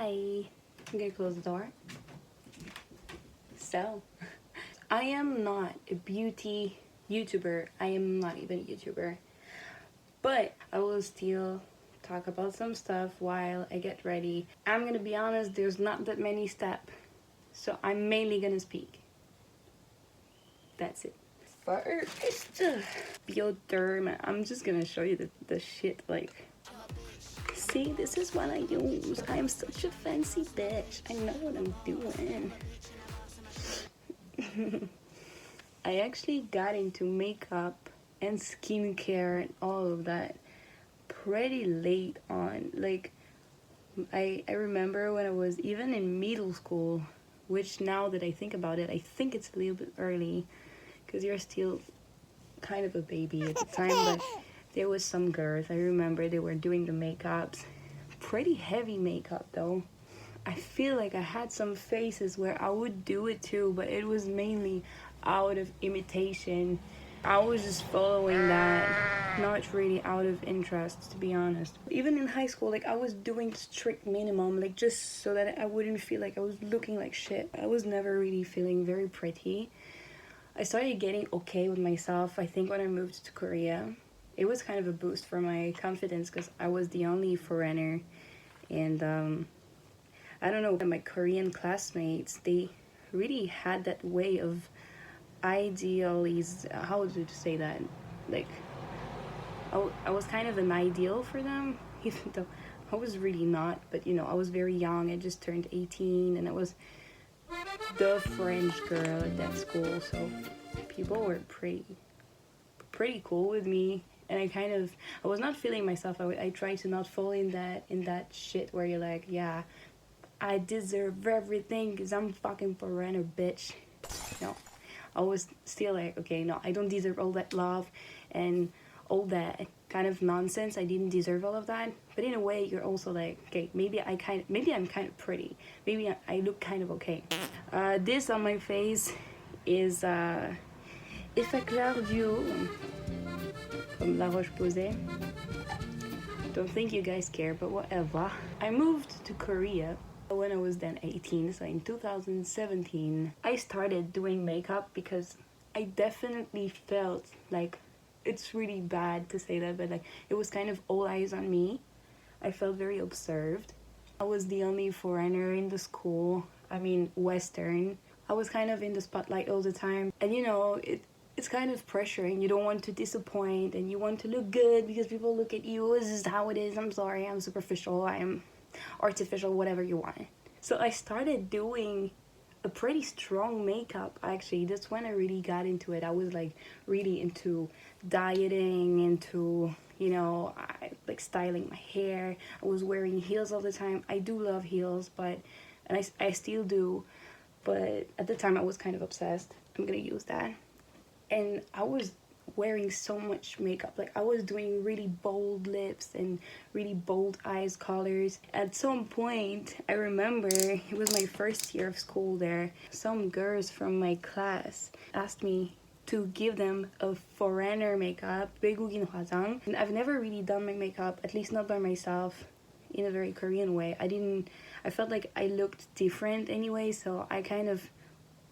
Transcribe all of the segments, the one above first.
Hi. I'm gonna close the door. So, I am not a beauty YouTuber. I am not even a YouTuber. But I will still talk about some stuff while I get ready. I'm gonna be honest, there's not that many steps. So I'm mainly gonna speak. That's it. First, Bioderma. I'm just gonna show you the shit, like... See, this is what I use. I am such a fancy bitch. I know what I'm doing. I actually got into makeup and skincare and all of that pretty late on. Like, I remember when I was even in middle school, which now that I think about it, I think it's a little bit early because you're still kind of a baby at the time, but there was some girls, I remember they were doing the makeups. Pretty heavy makeup though. I feel like I had some phases where I would do it too, but it was mainly out of imitation. I was just following that, not really out of interest, to be honest. Even in high school, like, I was doing strict minimum, like, just so that I wouldn't feel like I was looking like shit. I was never really feeling very pretty. I started getting okay with myself, I think, when I moved to Korea. It was kind of a boost for my confidence because I was the only foreigner. And I don't know, my Korean classmates, they really had that way of how would you say that? Like, I was kind of an ideal for them, even though I was really not. But, you know, I was very young. I just turned 18 and I was the French girl at that school. So people were pretty cool with me. And I was not feeling myself. I tried to not fall in that shit where you're like, yeah, I deserve everything because I'm fucking foreigner, bitch. No, I was still like, okay, no, I don't deserve all that love and all that kind of nonsense. I didn't deserve all of that. But in a way, you're also like, okay, maybe I'm kind of pretty. Maybe I look kind of okay. This on my face is Effet Clair Duo. From La Roche-Posay. Don't think you guys care, but whatever. I moved to Korea when I was then 18, so in 2017. I started doing makeup because I definitely felt like, it's really bad to say that, but like, it was kind of all eyes on me. I felt very observed. I was the only foreigner in the school. I mean, Western. I was kind of in the spotlight all the time. And you know, it's kind of pressuring. You don't want to disappoint and you want to look good because people look at you. This is how it is. I'm sorry, I'm superficial, I am artificial, whatever you want. So I started doing a pretty strong makeup, actually. That's when I really got into it. I was like really into dieting, into, you know, like styling my hair. I was wearing heels all the time. I do love heels, and I still do. But at the time I was kind of obsessed. I'm gonna use that. And I was wearing so much makeup. Like, I was doing really bold lips and really bold eyes colors. At some point, I remember, it was my first year of school there, some girls from my class asked me to give them a foreigner makeup, 외국인 화장. And I've never really done my makeup, at least not by myself, in a very Korean way. I felt like I looked different anyway, so I kind of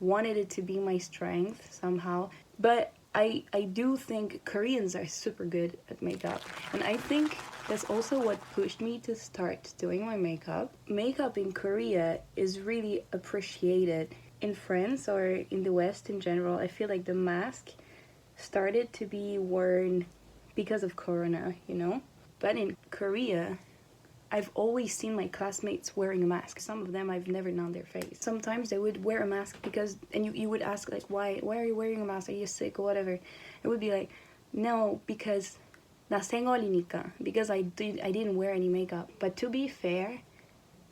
wanted it to be my strength somehow. But I do think Koreans are super good at makeup. And I think that's also what pushed me to start doing my makeup. Makeup in Korea is really appreciated. In France or in the West in general, I feel like the mask started to be worn because of Corona, you know? But in Korea, I've always seen my classmates wearing a mask. Some of them I've never known their face. Sometimes they would wear a mask because, and you would ask like, why are you wearing a mask? Are you sick or whatever? It would be like, no, because 나 생얼이니까. Because I didn't wear any makeup. But to be fair,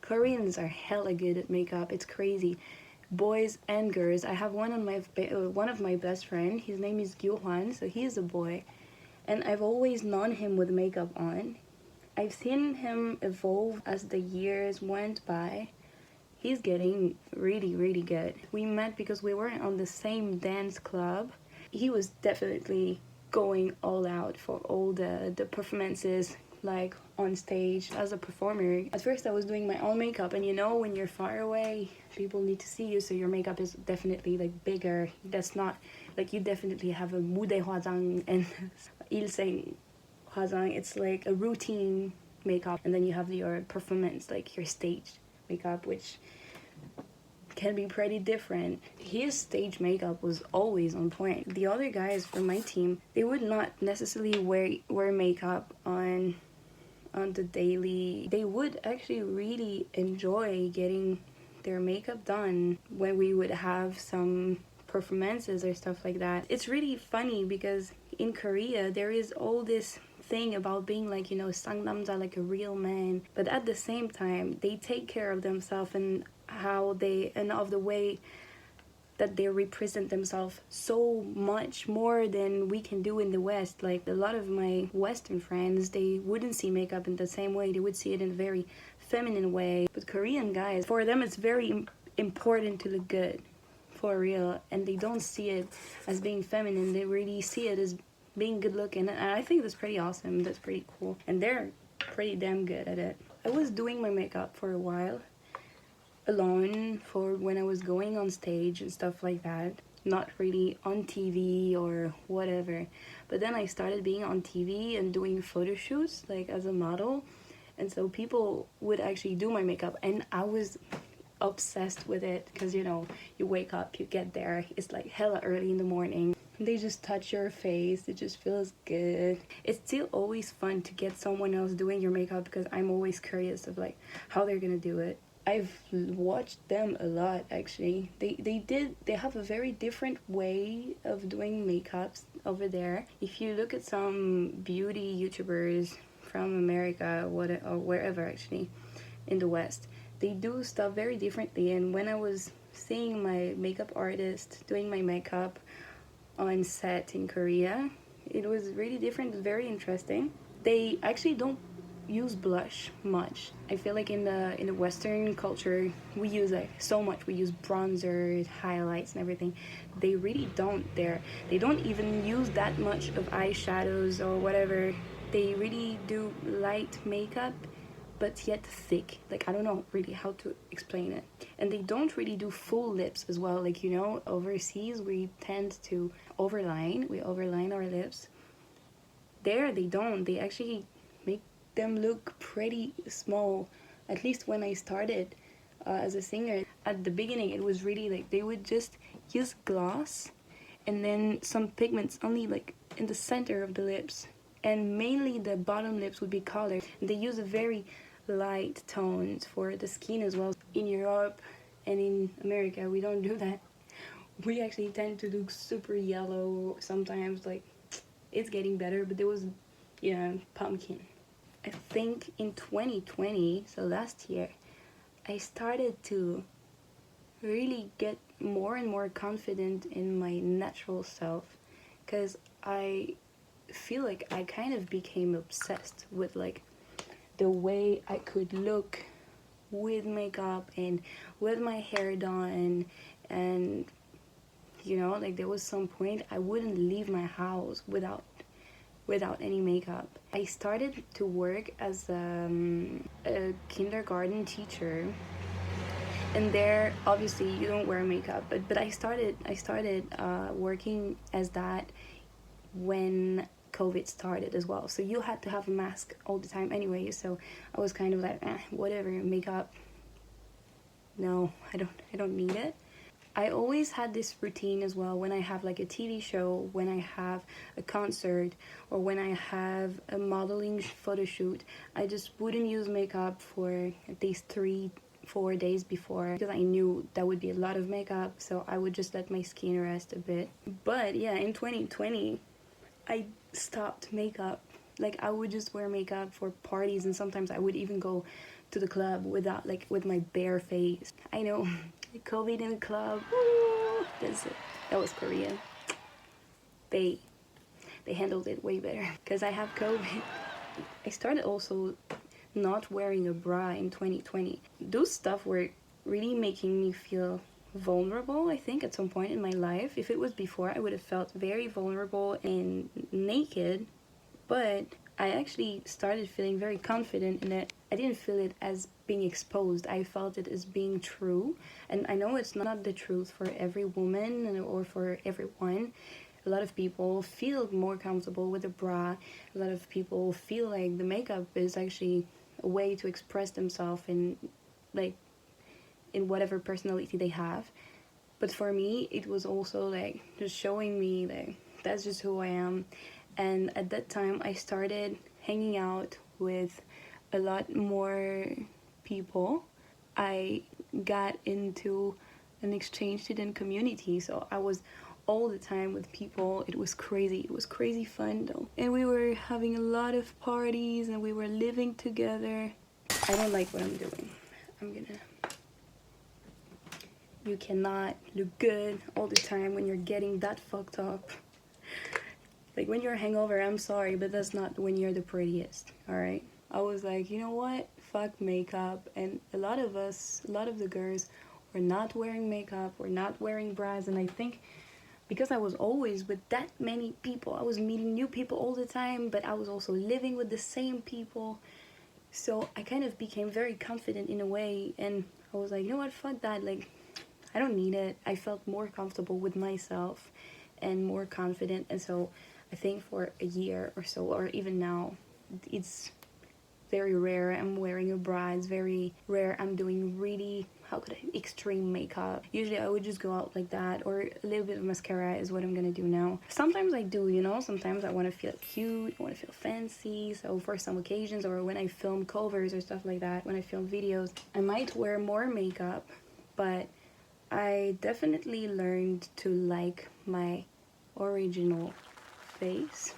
Koreans are hella good at makeup. It's crazy. Boys and girls. I have one of my best friend. His name is Gyu-hwan, so he is a boy. And I've always known him with makeup on. I've seen him evolve as the years went by. He's getting really, really good. We met because we were on the same dance club. He was definitely going all out for all the performances, like on stage as a performer. At first I was doing my own makeup, and you know, when you're far away, people need to see you, so your makeup is definitely like bigger. That's not like, you definitely have a 무대 화장 and 일생 화장. It's like a routine makeup, and then you have your performance, like your stage makeup, which can be pretty different. His stage makeup was always on point. The other guys from my team, they would not necessarily wear makeup on the daily. They would actually really enjoy getting their makeup done when we would have some performances or stuff like that. It's really funny because in Korea there is all this thing about being like, you know, sangnamja, like a real man, but at the same time they take care of themselves and of the way that they represent themselves so much more than we can do in the West. Like a lot of my Western friends, they wouldn't see makeup in the same way. They would see it in a very feminine way. But Korean guys, for them it's very important to look good, for real, and they don't see it as being feminine. They really see it as being good looking, and I think that's pretty awesome. That's pretty cool, and they're pretty damn good at it. I was doing my makeup for a while alone for when I was going on stage and stuff like that, not really on TV or whatever. But then I started being on TV and doing photo shoots, like as a model, and so people would actually do my makeup, and I was obsessed with it because, you know, you wake up, you get there, it's like hella early in the morning, they just touch your face, it just feels good. It's still always fun to get someone else doing your makeup because I'm always curious of like how they're gonna do it. I've watched them a lot actually. They have a very different way of doing makeups over there. If you look at some beauty YouTubers from America or wherever actually in the West, they do stuff very differently. And when I was seeing my makeup artist doing my makeup on set in Korea, it was really different, very interesting. They actually don't use blush much. I feel like in the Western culture we use like so much. We use bronzers, highlights and everything. They really don't there. They don't even use that much of eyeshadows or whatever. They really do light makeup but yet thick. Like, I don't know really how to explain it. And they don't really do full lips as well. Like, you know, overseas we tend to overline our lips. There they don't. They actually make them look pretty small. At least when I started as a singer, at the beginning it was really like they would just use gloss and then some pigments only like in the center of the lips, and mainly the bottom lips would be colored. They use a very light tones for the skin as well. In Europe and in America we don't do that. We actually tend to look super yellow sometimes. Like, it's getting better, but there was, you know, pumpkin. I think in 2020, so last year, I started to really get more and more confident in my natural self, because I feel like I kind of became obsessed with like the way I could look with makeup and with my hair done, and you know, like there was some point I wouldn't leave my house without any makeup. I started to work as a kindergarten teacher, and there obviously you don't wear makeup, but I started working as that when COVID started as well, so you had to have a mask all the time anyway, so I was kind of like, whatever, makeup, no, I don't need it. I always had this routine as well. When I have like a TV show, when I have a concert, or when I have a modeling photo shoot, I just wouldn't use makeup for at least 3-4 days before, because I knew that would be a lot of makeup, so I would just let my skin rest a bit. But yeah, in 2020 I stopped makeup. Like, I would just wear makeup for parties, and sometimes I would even go to the club without, like, with my bare face. I know, COVID in the club, woo, that was Korea. They handled it way better, because I have COVID. I started also not wearing a bra in 2020. Those stuff were really making me feel vulnerable, I think, at some point in my life. If it was before, I would have felt very vulnerable and naked, but I actually started feeling very confident in it. I didn't feel it as being exposed. I felt it as being true. And I know it's not the truth for every woman or for everyone. A lot of people feel more comfortable with a bra. A lot of people feel like the makeup is actually a way to express themselves in, like, in whatever personality they have. But for me, it was also like just showing me like that's just who I am. And at that time, I started hanging out with a lot more people. I got into an exchange student community, so I was all the time with people. It was crazy. It was crazy fun though. And we were having a lot of parties and we were living together. I don't like what I'm doing. You cannot look good all the time when you're getting that fucked up. Like when you're hangover, I'm sorry, but that's not when you're the prettiest, alright? I was like, you know what? Fuck makeup. And a lot of the girls were not wearing makeup, were not wearing bras. And I think because I was always with that many people, I was meeting new people all the time, but I was also living with the same people. So I kind of became very confident in a way. And I was like, you know what? Fuck that. Like, I don't need it. I felt more comfortable with myself and more confident. And so I think for a year or so, or even now, it's very rare I'm wearing a bra. It's very rare I'm doing really, extreme makeup. Usually I would just go out like that, or a little bit of mascara is what I'm gonna do now. Sometimes I do, you know, sometimes I want to feel cute, I want to feel fancy. So for some occasions, or when I film covers or stuff like that, when I film videos, I might wear more makeup. But I definitely learned to like my original face,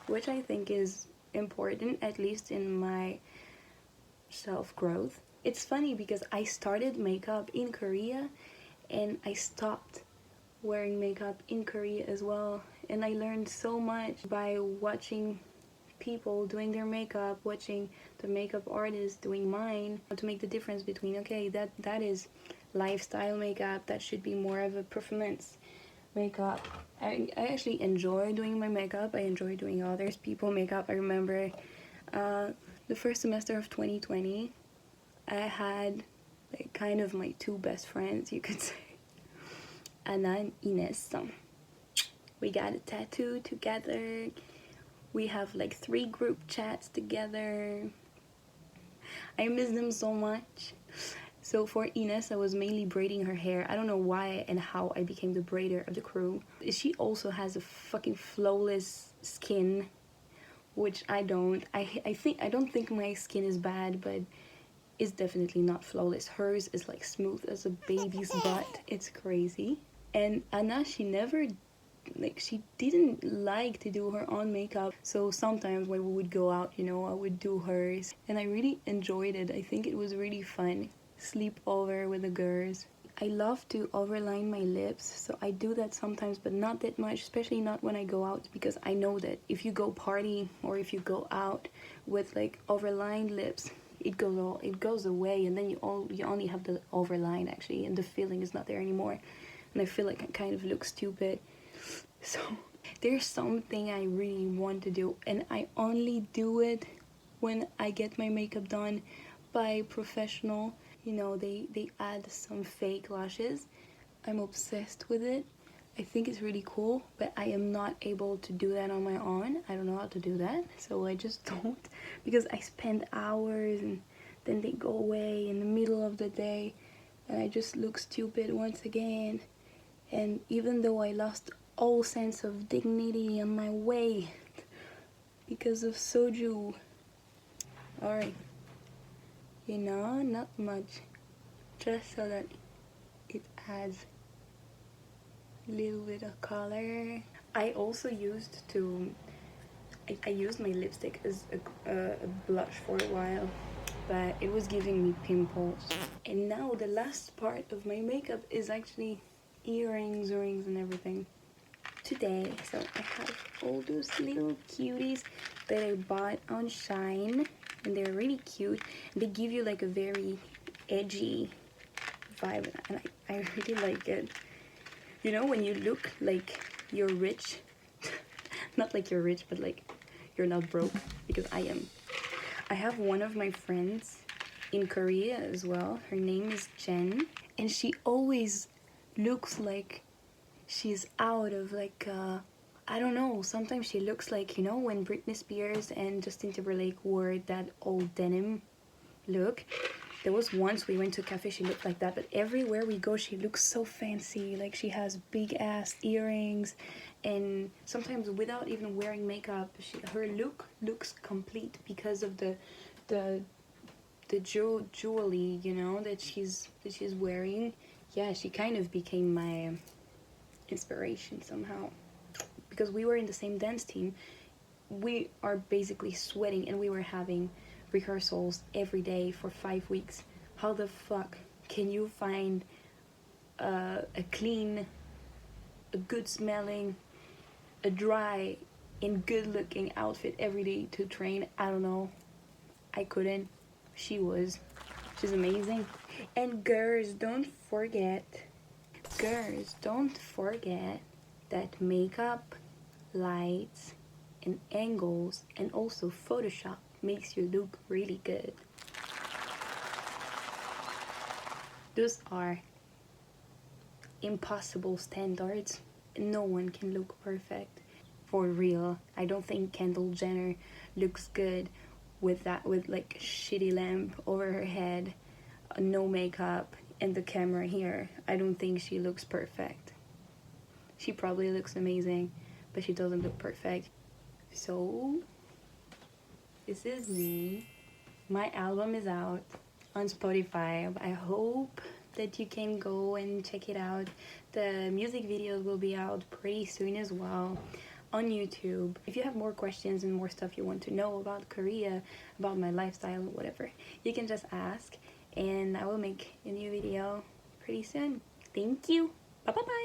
which I think is important, at least in my self-growth. It's funny because I started makeup in Korea and I stopped wearing makeup in Korea as well. And I learned so much by watching people doing their makeup, watching the makeup artist doing mine, to make the difference between, okay, that is lifestyle makeup, that should be more of a performance makeup. I actually enjoy doing my makeup. I enjoy doing others people makeup. I remember the first semester of 2020, I had like kind of my two best friends, you could say, Anna and Inès. We got a tattoo together. We have like 3 group chats together. I miss them so much. So for Inès, I was mainly braiding her hair. I don't know why and how I became the braider of the crew. She also has a fucking flawless skin, which I don't. I don't think my skin is bad, but it's definitely not flawless. Hers is like smooth as a baby's butt. It's crazy. And Anna, she didn't like to do her own makeup. So sometimes when we would go out, you know, I would do hers. And I really enjoyed it. I think it was really fun. Sleep over with the girls. I love to overline my lips, so I do that sometimes, but not that much, especially not when I go out, because I know that if you go party or if you go out with like overlined lips, it goes away, and then you only have the overline actually, and the feeling is not there anymore. And I feel like I kind of look stupid. So there's something I really want to do, and I only do it when I get my makeup done by a professional. You know, they add some fake lashes. I'm obsessed with it. I think it's really cool, but I am not able to do that on my own. I don't know how to do that, so I just don't, because I spend hours and then they go away in the middle of the day and I just look stupid once again. And even though I lost all sense of dignity on my weight because of soju, alright, you know, not much, just so that it adds a little bit of color. I also used I used my lipstick as a blush for a while, but it was giving me pimples. And now the last part of my makeup is actually earrings, rings and everything. Today, so I have all those little cuties that I bought on Shine, and they're really cute. They give you like a very edgy vibe, and I really like it. You know, when you look like you're rich, not like you're rich, but like you're not broke, because I am. I have one of my friends in Korea as well. Her name is Jen, and she always looks like she's out of like I don't know, sometimes she looks like, you know, when Britney Spears and Justin Timberlake wore that old denim look. There was once we went to a cafe, she looked like that, but everywhere we go she looks so fancy. Like she has big ass earrings, and sometimes without even wearing makeup, her look looks complete because of the jewelry, you know, that she's wearing. Yeah, she kind of became my inspiration somehow, because we were in the same dance team. We are basically sweating, and we were having rehearsals every day for 5 weeks. How the fuck can you find a clean, a good smelling, a dry and good looking outfit every day to train? I don't know. I couldn't. She's amazing. And girls, don't forget that makeup, lights, and angles, and also Photoshop makes you look really good. Those are impossible standards. No one can look perfect. For real. I don't think Kendall Jenner looks good with like shitty lamp over her head, no makeup, and the camera here. I don't think she looks perfect. She probably looks amazing, but she doesn't look perfect. So this is me. My album is out on Spotify. I hope that you can go and check it out. The music videos will be out pretty soon as well on YouTube. If you have more questions and more stuff you want to know about Korea, about my lifestyle, whatever, you can just ask, and I will make a new video pretty soon. Thank you. Bye bye bye.